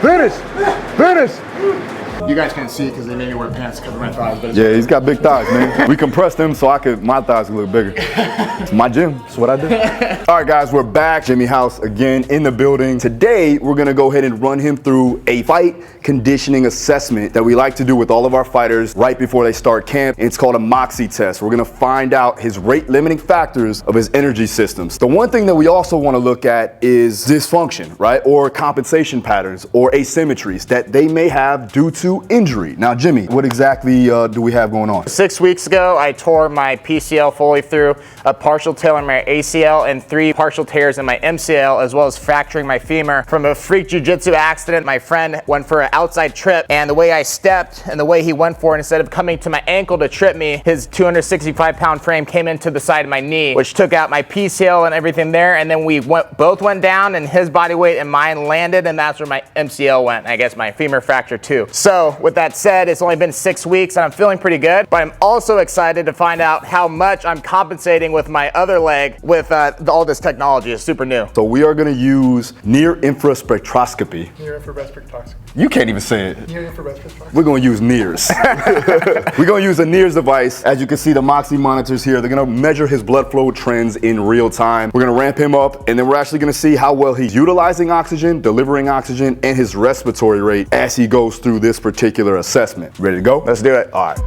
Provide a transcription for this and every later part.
Finish! Finish! You guys can't see because they made me wear pants to cover my thighs. But Yeah, he's got big thighs, man. We compressed them so my thighs can look bigger. It's my gym, that's what I do. All right, guys, we're back. Jimmy House again in the building. Today, we're gonna go ahead and run him through a fight conditioning assessment that we like to do with all of our fighters right before they start camp. It's called a Moxie test. We're gonna find out his rate limiting factors of his energy systems. The one thing that we also wanna look at is dysfunction, right? Or compensation patterns or asymmetries that they may have due to injury. Now, Jimmy, what exactly do we have going on? 6 weeks ago, I tore my PCL fully through, a partial tear in my ACL, and 3 partial tears in my MCL, as well as fracturing my femur from a freak jiu-jitsu accident. My friend went for an outside trip, and the way I stepped and the way he went for it, instead of coming to my ankle to trip me, his 265-pound frame came into the side of my knee, which took out my PCL and everything there, and then we both went down, and his body weight and mine landed, and that's where my MCL went. I guess my femur fractured too. So with that said, it's only been 6 weeks and I'm feeling pretty good, but I'm also excited to find out how much I'm compensating with my other leg with all this technology. It's super new. So we are gonna use near-infrared spectroscopy. Near-infrared spectroscopy. You can't even say it. Near-infrared spectroscopy. We're gonna use NIRS. We're gonna use a NIRS device. As you can see, the Moxie monitors here, they're gonna measure his blood flow trends in real time. We're gonna ramp him up, and then we're actually gonna see how well he's utilizing oxygen, delivering oxygen, and his respiratory rate as he goes through this particular assessment. Ready to go? Let's do it. All right.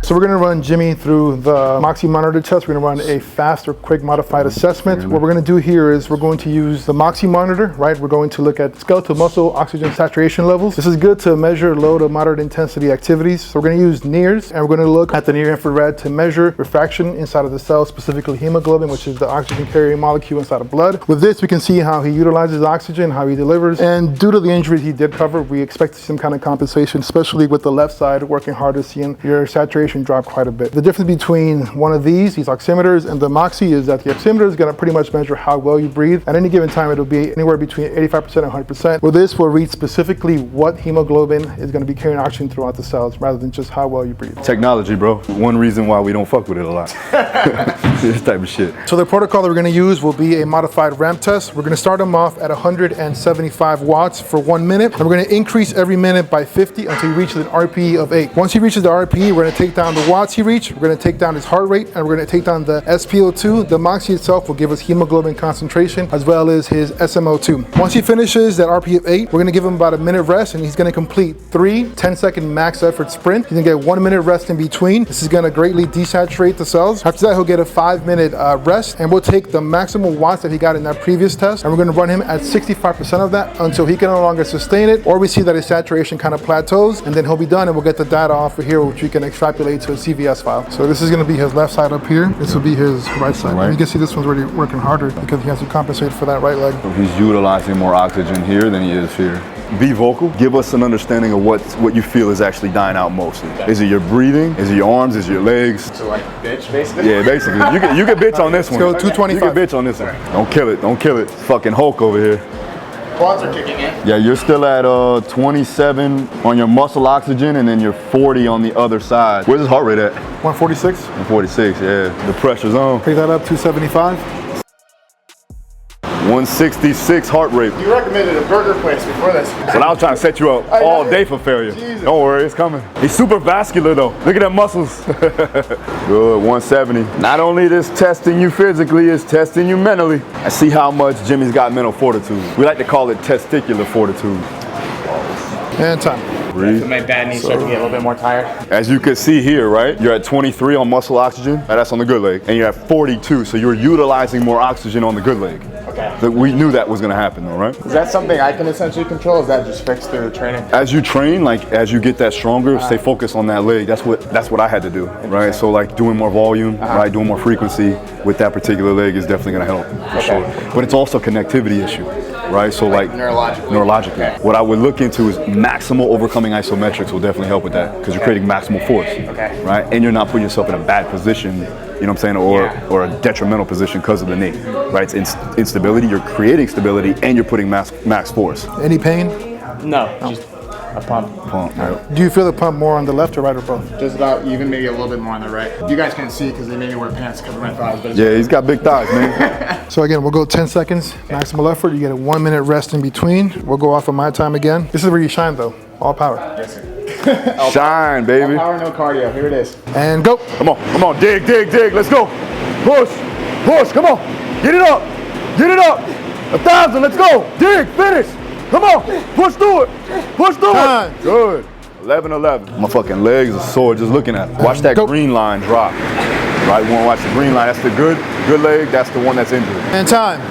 So we're gonna run Jimmy through the Moxie monitor test. We're gonna run a fast or quick modified assessment. What we're gonna do here is we're going to use the Moxie monitor, right? We're going to look at skeletal muscle oxygen saturation levels. This is good to measure low to moderate intensity activities. So we're gonna use NIRS, and we're gonna look at the near infrared to measure refraction inside of the cell, specifically hemoglobin, which is the oxygen carrying molecule inside of blood. With this, we can see how he utilizes oxygen, how he delivers. And due to the injuries he did cover, we expect some kind of compensation, especially with the left side working harder, seeing your saturation drop quite a bit. The difference between one of these oximeters, and the Moxie is that the oximeter is going to pretty much measure how well you breathe. At any given time, it'll be anywhere between 85% and 100%. With this, we'll read specifically what hemoglobin is going to be carrying oxygen throughout the cells, rather than just how well you breathe. Technology, bro. One reason why we don't fuck with it a lot. This type of shit. So the protocol that we're going to use will be a modified ramp test. We're going to start him off at 175 watts for 1 minute, and we're going to increase every minute by 50 until he reaches an RPE of 8. Once he reaches the RPE, we're going to take down the watts he reached, we're going to take down his heart rate, and we're going to take down the SpO2. The Moxie itself will give us hemoglobin concentration as well as his SMO2. Once he finishes that RPE of 8, we're going to give him about a minute rest, and he's going to complete 3 10-second max effort sprints. He's going to get 1 minute rest in between. This is going to greatly desaturate the cells. After that, he'll get a 5-minute rest, and we'll take the maximum watts that he got in that previous test, and we're going to run him at 65% of that until he can no longer sustain it, or we see that his saturation kind of plateaus, and then he'll be done, and we'll get the data off of here, which we can extrapolate to a CVS file. So this is going to be his left side up here. This will be his right side. And you can see this one's already working harder because he has to compensate for that right leg. So he's utilizing more oxygen here than he is here. Be vocal. Give us an understanding of what you feel is actually dying out mostly. Okay. Is it your breathing? Is it your arms? Is it your legs? So like bitch, basically? Yeah, basically. You can bitch on this one. Let's go 225. You can bitch on this one. Don't kill it. Don't kill it. Fucking Hulk over here. Quads are kicking in. Yeah, you're still at 27 on your muscle oxygen, and then you're 40 on the other side. Where's his heart rate at? 146. 146, yeah. The pressure's on. Pick that up, 275. 166 heart rate. You recommended a burger place before this. So I was trying to set you up all day for failure. Jesus. Don't worry, it's coming. He's super vascular though. Look at that muscles. Good, 170. Not only is testing you physically, it's testing you mentally. I see how much Jimmy's got mental fortitude. We like to call it testicular fortitude. And time. So my bad knees start to get a little bit more tired. As you can see here, right? You're at 23 on muscle oxygen. That's on the good leg. And you're at 42, so you're utilizing more oxygen on the good leg. Okay. So we knew that was gonna happen though, right? Is that something I can essentially control? Is that just fixed through training? As you train, like as you get that stronger, stay focused on that leg. That's what I had to do, right? So like doing more volume, right? Doing more frequency with that particular leg is definitely gonna help for sure. But it's also a connectivity issue, right? So like neurologically. What I would look into is maximal overcoming isometrics will definitely help with that because you're creating maximal force, right? And you're not putting yourself in a bad position, you know what I'm saying, or a detrimental position because of the knee, right? It's instability, you're creating stability, and you're putting max force. Any pain? No. Just A pump. Pump, yep. Do you feel the pump more on the left or right or both? Just about even, maybe a little bit more on the right. You guys can't see because they made me wear pants to cover my thighs. But Yeah, he's got big thighs, man. So again, we'll go 10 seconds, maximum effort. You get a 1 minute rest in between. We'll go off of my time again. This is where you shine though, all power. Yes, sir. Shine, baby. Power, no cardio. Here it is. And go. Come on, dig, let's go. Push, come on. Get it up, 1,000, let's go. Dig, finish. Come on, push through it. Time. Good. 11. My fucking legs are sore just looking at it. Watch that Go. green line drop. Right, you wanna watch the green line. That's the good leg, that's the one that's injured. And time.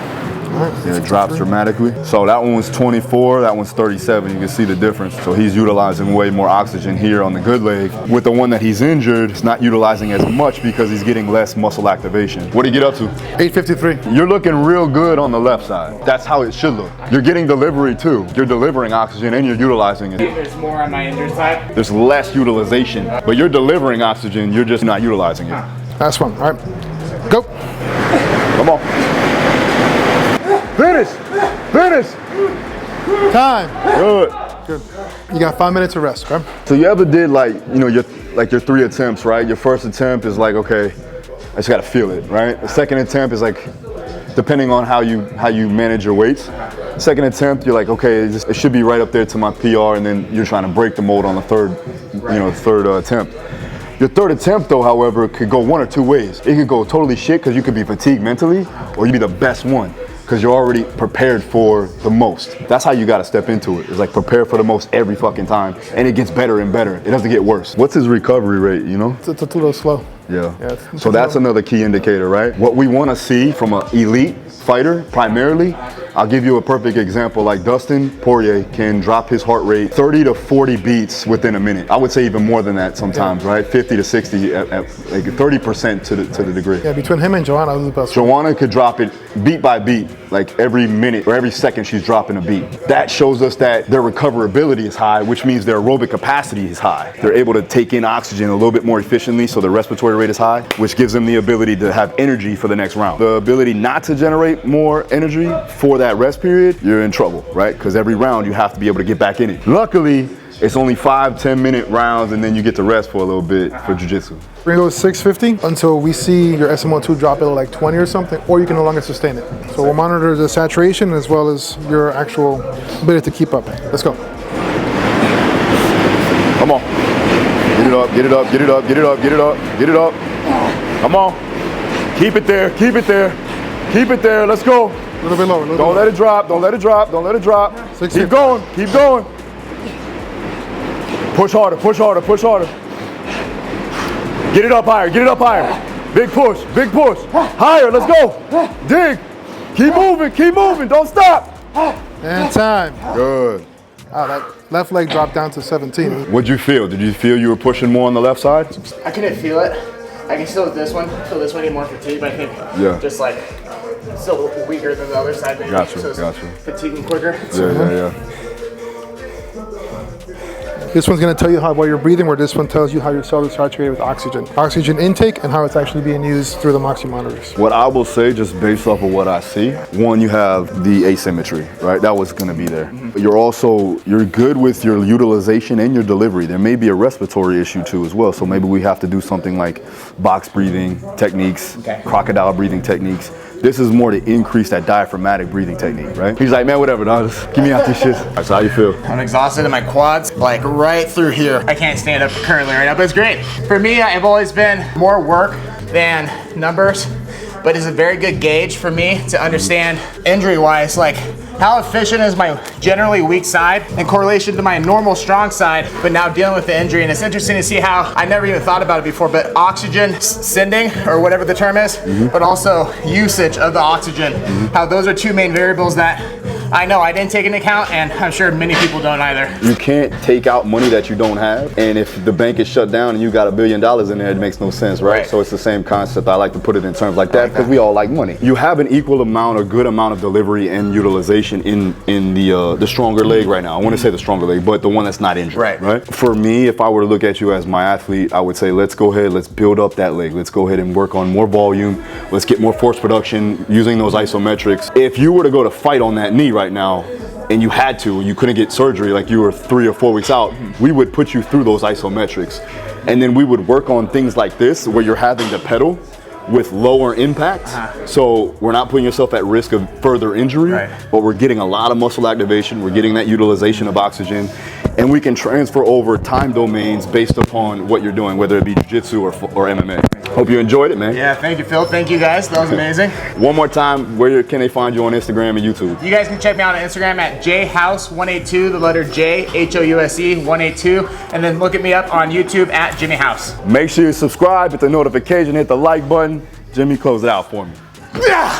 Yeah, it drops dramatically. So that one was 24, that one's 37. You can see the difference. So he's utilizing way more oxygen here on the good leg. With the one that he's injured, it's not utilizing as much because he's getting less muscle activation. What do you get up to? 8:53. You're looking real good on the left side. That's how it should look. You're getting delivery too. You're delivering oxygen and you're utilizing it. There's more on my injured side. There's less utilization, but you're delivering oxygen, you're just not utilizing it. Last one. All right. Go. Come on. Finish. Time. Good. You got 5 minutes of rest, okay? So you ever did your 3 attempts, right? Your first attempt is like, okay, I just gotta feel it, right? The second attempt is like, depending on how you manage your weights. Second attempt, you're like, okay, it should be right up there to my PR, and then you're trying to break the mold on the third attempt. Your third attempt, though, however, could go one or two ways. It could go totally shit because you could be fatigued mentally, or you'd be the best one because you're already prepared for the most. That's how you got to step into it. It's like prepare for the most every fucking time, and it gets better and better. It doesn't get worse. What's his recovery rate, you know? It's a little slow. Yeah. It's So that's another key indicator, right? What we want to see from an elite fighter, primarily, I'll give you a perfect example. Like Dustin Poirier can drop his heart rate 30 to 40 beats within a minute. I would say even more than that sometimes, right? 50 to 60, at like 30% to the degree. Yeah, between him and Joanna, who's the best? Joanna could drop it beat by beat, like every minute or every second she's dropping a beat. That shows us that their recoverability is high, which means their aerobic capacity is high. They're able to take in oxygen a little bit more efficiently, so their respiratory rate is high, which gives them the ability to have energy for the next round. The ability not to generate more energy for that rest period, you're in trouble, right? Because every round you have to be able to get back in it. Luckily, it's only 5-10 minute rounds, and then you get to rest for a little bit for jiu-jitsu. We're gonna go 650 until we see your SMO2 drop below like 20 or something, or you can no longer sustain it. So we'll monitor the saturation as well as your actual ability to keep up. Let's go. Come on. Get it up, get it up, get it up, get it up, get it up, get it up. Come on. Keep it there, keep it there. Keep it there, let's go. A little bit lower. Don't let it drop, don't let it drop, don't let it drop. Keep going, keep going. Push harder, push harder, push harder. Get it up higher, get it up higher. Big push, higher, let's go. Dig, keep moving, don't stop. And time. Good. Wow, that left leg dropped down to 17. What'd you feel? Did you feel you were pushing more on the left side? I couldn't feel it. I can still feel this one get more fatigued, but I think just like still weaker than the other side maybe. Gotcha, so it's gotcha. fatiguing quicker. Yeah. This one's gonna tell you how well you're breathing, where this one tells you how your cells are saturated with oxygen. Oxygen intake and how it's actually being used through the Moxie monitors. What I will say, just based off of what I see, one, you have the asymmetry, right? That was gonna be there. But you're good with your utilization and your delivery. There may be a respiratory issue too as well. So maybe we have to do something like box breathing techniques, crocodile breathing techniques. This is more to increase that diaphragmatic breathing technique, right? He's like, man, whatever, dog, just give me out these shits. That's how you feel. I'm exhausted in my quads, like right through here. I can't stand up currently right now, but it's great. For me, I've always been more work than numbers, but it's a very good gauge for me to understand injury-wise, like how efficient is my generally weak side in correlation to my normal strong side, but now dealing with the injury. And it's interesting to see how I never even thought about it before, but oxygen sending, or whatever the term is, but also usage of the oxygen, how those are two main variables that I know I didn't take into account, and I'm sure many people don't either. You can't take out money that you don't have, and if the bank is shut down and you got $1 billion in there, it makes no sense, right? So it's the same concept. I like to put it in terms like that because we all like money. You have an equal amount or good amount of delivery and utilization in the stronger leg right now. I want to say the stronger leg, but the one that's not injured, right? For me, if I were to look at you as my athlete, I would say, let's go ahead, let's build up that leg. Let's go ahead and work on more volume. Let's get more force production using those isometrics. If you were to go to fight on that knee right now, and you had to, you couldn't get surgery, like you were 3 or 4 weeks out, we would put you through those isometrics. And then we would work on things like this, where you're having to pedal with lower impact. So we're not putting yourself at risk of further injury, but we're getting a lot of muscle activation, we're getting that utilization of oxygen, and we can transfer over time domains based upon what you're doing, whether it be jiu-jitsu or MMA. Hope you enjoyed it, man. Yeah, thank you, Phil. Thank you, guys. That was amazing. One more time, where can they find you on Instagram and YouTube? You guys can check me out on Instagram at jhouse182, the letter J, House 182, and then look at me up on YouTube at Jimmy House. Make sure you subscribe, hit the notification, hit the like button. Jimmy, close it out for me. Yeah!